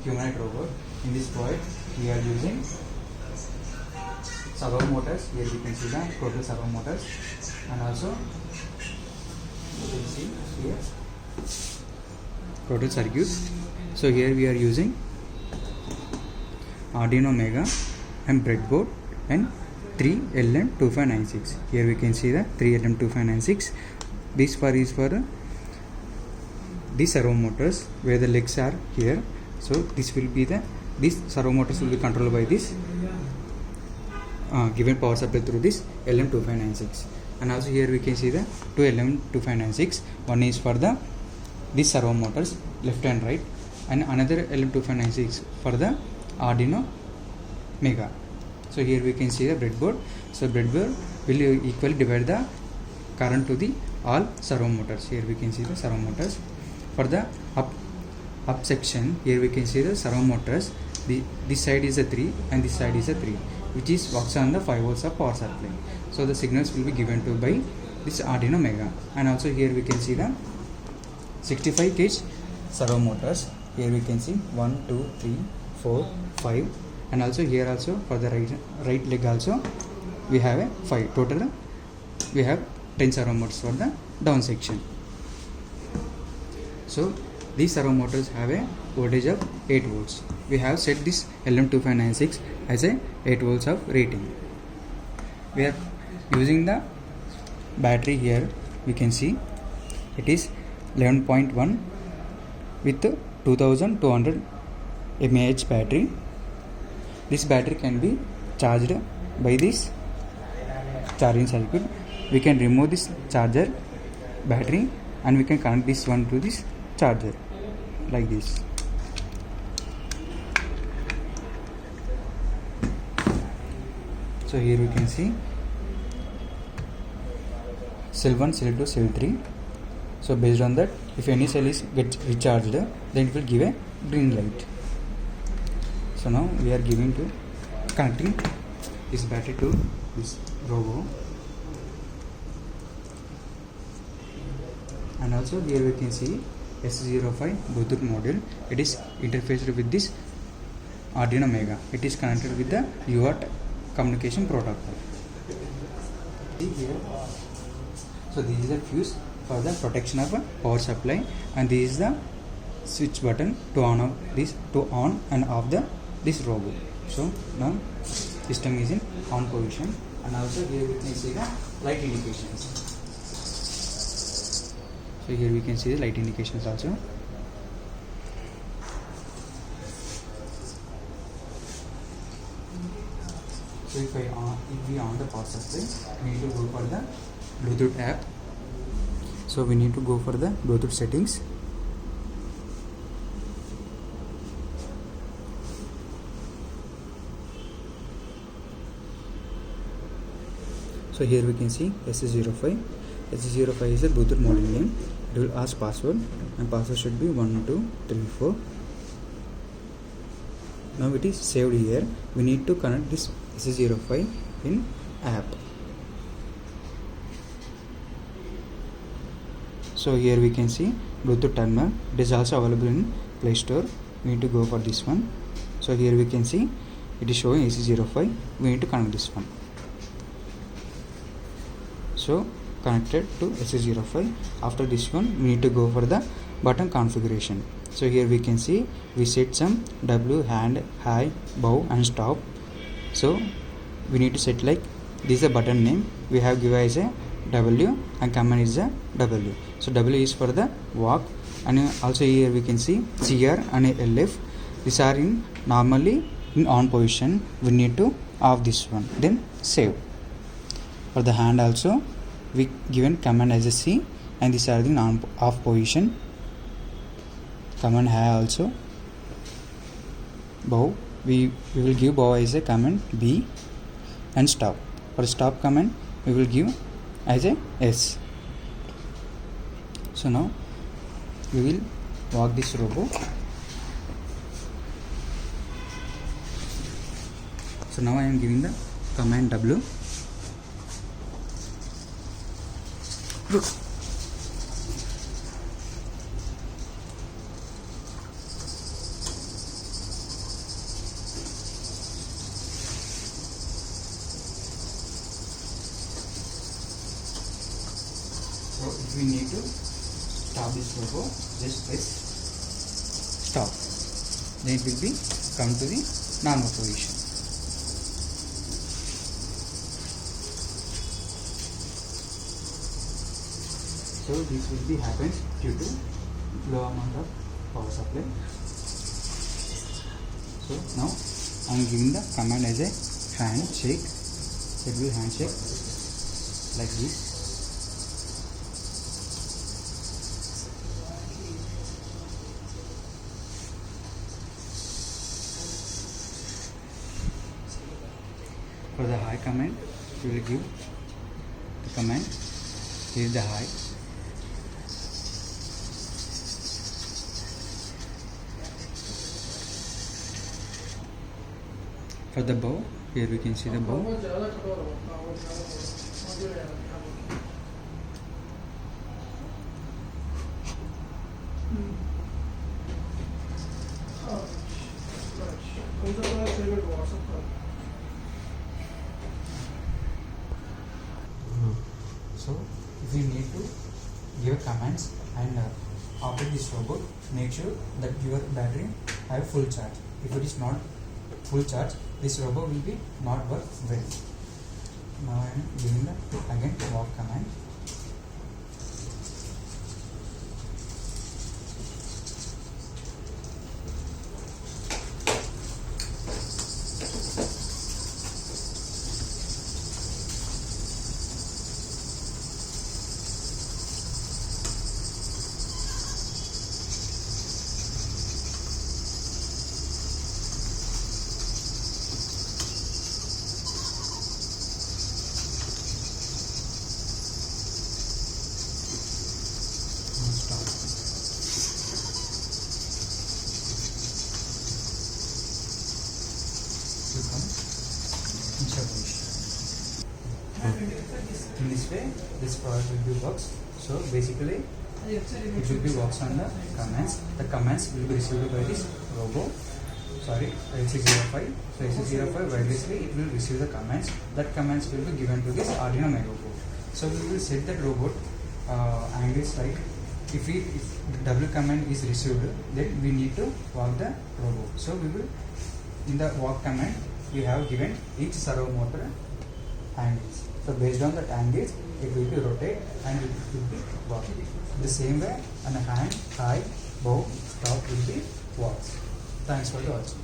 humanoid robot. In this project, we are using servo motors. Here we can see the total servo motors, and also you can see here total circuit. So here we are using Arduino Mega and breadboard and 3LM2596. Here we can see the 3LM2596. This is for the servo motors where the legs are here. So this servo motors will be controlled by this given power supply through this LM2596. And also here we can see the two LM2596. One is for these servo motors left and right, and another LM2596 for the Arduino Mega. So here we can see the breadboard. So breadboard will equally divide the current to the all servo motors. Here we can see the servo motors. For the up section, here we can see the servo motors. This side is a 3 and this side is a 3, which is works on the 5 volts of power supply. So the signals will be given to by this Arduino Mega. And also here we can see the 65 kg servo motors. Here we can see 1, 2, 3, 4, 5, and also here also for the right leg also we have a 5. Total we have 10 servo motors for the down section. So these servo motors have a voltage of 8 volts. We have set this LM2596 as a 8 volts of rating. We are using the battery here. We can see it is 11.1 with 2200 mAh battery. This battery can be charged by this charging circuit. We can remove this charger battery and we can connect this one to this charger like this. So here we can see cell 1, cell 2, cell 3. So based on that, if any cell is get recharged, then it will give a green light. So now we are connecting this battery to this robo. And also here we can see S05 Bluetooth module. It is interfaced with this Arduino Mega. It is connected with the UART communication protocol. See here. So this is a fuse for the protection of a power supply, and this is the switch button to on and off this robot. So now system is in on position, and also here we can see the light indications. So here we can see the light indications also. So if we on the power supply, we need to go for the Bluetooth app. So we need to go for the Bluetooth settings. So here we can see S05. S05 is a Bluetooth module name. It will ask password, and password should be 1, 2, 3, 4. Now it is saved here. We need to connect this S05 in app. So here we can see Bluetooth terminal. It is also available in Play Store. We need to go for this one. So here we can see it is showing AC05. We need to connect this one. So connected to AC05. After this one, we need to go for the button configuration. So here we can see we set some W, hand, high, bow and stop. So we need to set like this is a button name. We have given as a W and command is a W. So W is for the walk, and also here we can see CR and LF. These are in normally in on position. We need to off this one, then save. For the hand also we given command as a C, and these are in on off position. Command high also. Bow we will give bow as a command B, and stop. For stop command we will give as a S. So now we will walk this robot. So now I am giving the command W. Look. if we need to stop this robo, just press stop. Then it will be come to the normal position. So this will be happens due to low amount of power supply. So now I am giving the command as a handshake. It will handshake like this. For the high command, you will give the command. Here is the high. For the bow, here we can see the bow. So if you need to give commands and operate this robot, make sure that your battery have full charge. If it is not full charge, this robot will be not work well. Now I am giving the again walk command. Stop. To come inside position. In this way, this product will be works. So basically, it will be works on the commands. The commands will be received by this robo. Sorry, AC05. So AC05 wirelessly it will receive the commands. That commands will be given to this Arduino Micro. So we will set that robot angles like if the W command is received, then we need to walk the robot. So we will in the walk command we have given each servo motor angles. So based on that angles, it will be rotate and it will be walk. The same way, and hand, high, bow, stop will be walks. Thanks for watching.